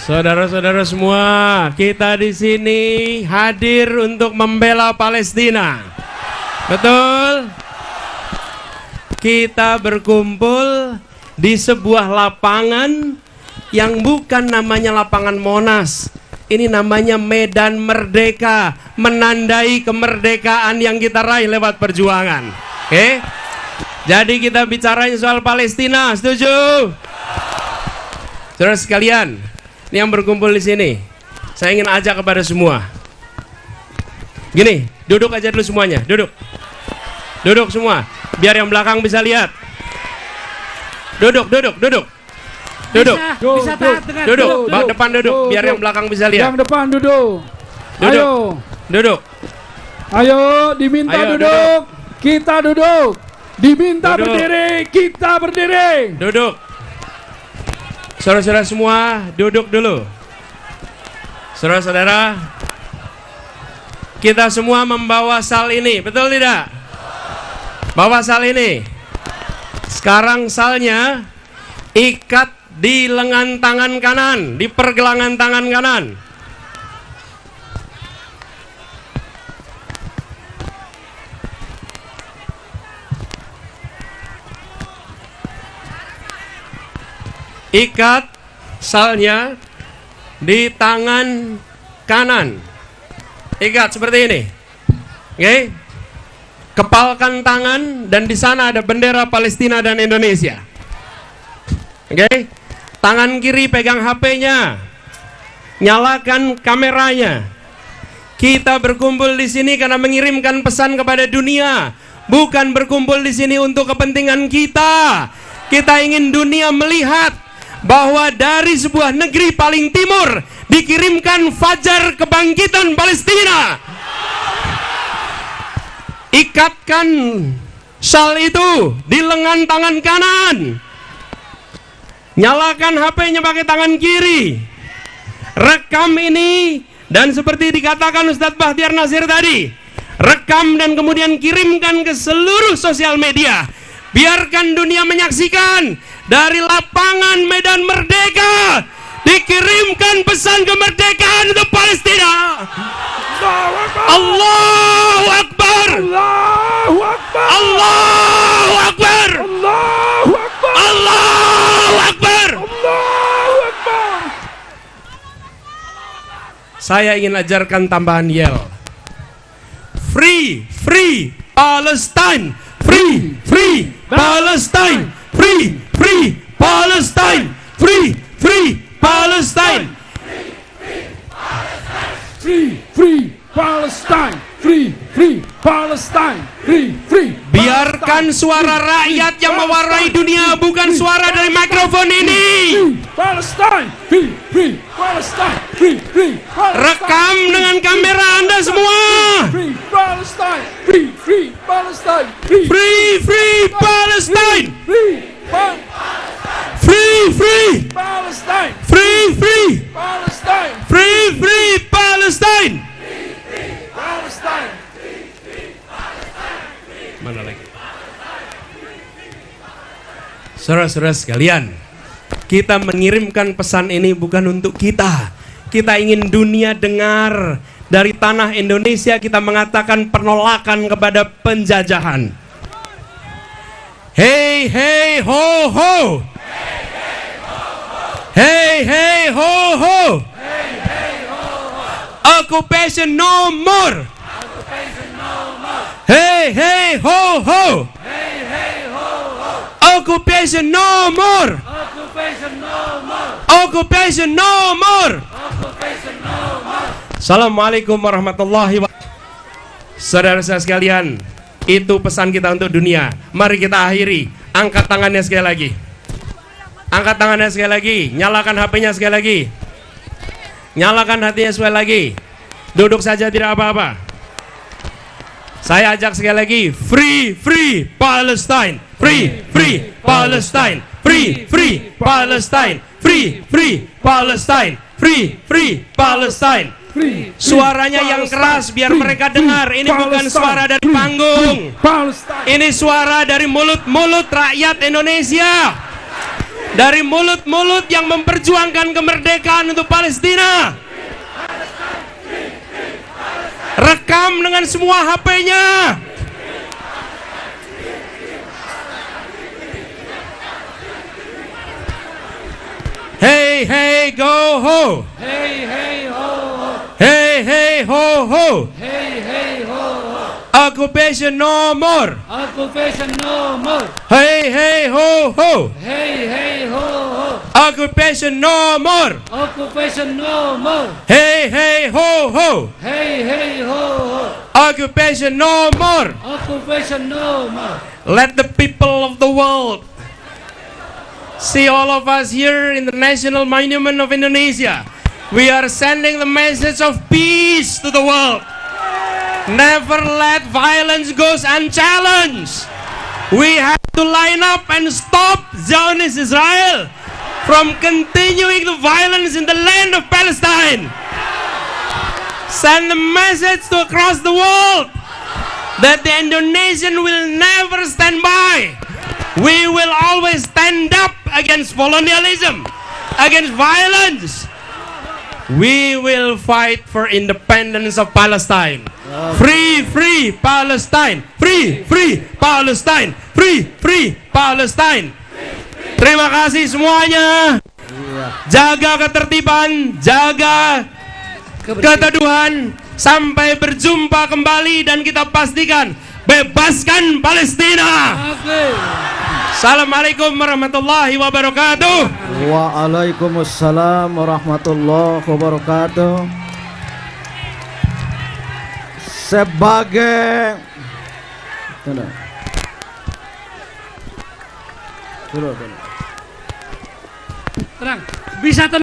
Saudara-saudara semua, kita di sini hadir untuk membela Palestina. Betul? Kita berkumpul di sebuah lapangan yang bukan namanya lapangan Monas. Ini namanya Medan Merdeka, menandai kemerdekaan yang kita raih lewat perjuangan. Oke? Jadi kita bicarain soal Palestina, setuju? Saudara sekalian, ini yang berkumpul di sini, saya ingin ajak kepada semua. Gini, duduk aja dulu semuanya, duduk. Duduk semua, biar yang belakang bisa lihat. Duduk. Duduk. Bisa taat dengan Duduk. Depan duduk, biar yang belakang bisa lihat. Yang depan duduk. Duduk. Ayo, diminta duduk. Kita duduk. Diminta Duduk. berdiri, kita berdiri. Duduk. Saudara-saudara semua, duduk dulu. Saudara-saudara, kita semua membawa sal ini, betul tidak? Bawa sal ini. Sekarang salnya ikat di lengan tangan kanan, di pergelangan tangan kanan. Ikat salnya di tangan kanan. Ikat seperti ini. Oke? Kepalkan tangan dan di sana ada bendera Palestina dan Indonesia. Oke? Tangan kiri pegang HP-nya. Nyalakan kameranya. Kita berkumpul di sini karena mengirimkan pesan kepada dunia, bukan berkumpul di sini untuk kepentingan kita. Kita ingin dunia melihat bahwa dari sebuah negeri paling timur dikirimkan fajar kebangkitan Palestina. Ikatkan sal itu di lengan tangan kanan. Nyalakan HP-nya pakai tangan kiri. Rekam ini, dan seperti dikatakan Ustadz Bahtiar Nasir tadi, rekam dan kemudian kirimkan ke seluruh sosial media. Biarkan dunia menyaksikan dari lapangan Medan Merdeka dikirimkan pesan kemerdekaan untuk Palestina. Allahu Akbar. Allahu Akbar. Allahu Akbar. Allahu Akbar. Allahu Akbar. Allahu Akbar. Saya ingin ajarkan tambahan yel. Free Palestine. Free Palestine. Free Palestine. Free Palestine. Free Palestine. Free Palestine. Free. Biarkan suara rakyat yang mewarnai dunia, bukan suara dari mikrofon ini. Palestine. Free Palestine. Free Palestine. Rekam dengan kamera Anda semua. Free Palestine. Free Palestine. Free Palestine. Free Palestine. Free Palestine. Palestine. Palestine. Mana lagi? Saudara-saudara sekalian, kita mengirimkan pesan ini bukan untuk kita. Kita ingin dunia dengar dari tanah Indonesia. Kita mengatakan penolakan kepada penjajahan. Hey ho ho. Hey ho ho. Occupation no more. Hey ho ho. Occupation no more. Occupation no more. Assalamualaikum warahmatullahi wabarakatuh. Saudara-saudara sekalian, itu pesan kita untuk dunia. Mari kita akhiri. Angkat tangannya sekali lagi. Angkat tangannya sekali lagi. Nyalakan HP-nya sekali lagi. Nyalakan hatinya sekali lagi. Duduk saja, tidak apa-apa. Saya ajak sekali lagi. Free Palestine. Free Palestine. Free Palestine. Free Palestine. Free Palestine. Suaranya yang keras biar mereka dengar. Ini bukan suara dari panggung. Ini suara dari mulut-mulut rakyat Indonesia. dari mulut-mulut yang memperjuangkan kemerdekaan untuk Palestina. Rekam dengan semua HP-nya. Hey, hey, go ho. Hey, hey, ho, ho. Hey, hey, ho, ho. Hey, hey, ho, ho. Occupation no more. Occupation no more. Hey, hey, ho, ho. Hey, hey, ho, ho. Occupation no more. Occupation no more. Hey, hey, ho, ho. Hey, hey, ho, ho. Occupation no more. Occupation no more. Let the people of the world see all of us here in the National Monument of Indonesia. We are sending the message of peace to the world. Never let violence go unchallenged. We have to line up and stop Zionist Israel from continuing the violence in the land of Palestine. Send the message to across the world that the Indonesian will never stand by. We will always stand up against colonialism, against violence. We will fight for independence of Palestine. Free, free Palestine. Free, free Palestine. Free, free Palestine. Terima kasih semuanya. Jaga ketertiban, jaga keteduhan sampai berjumpa kembali dan kita pastikan bebaskan Palestina. Assalamualaikum warahmatullahi wabarakatuh. Waalaikumsalam warahmatullahi wabarakatuh. Sebagai Tenang. Bisa tenang.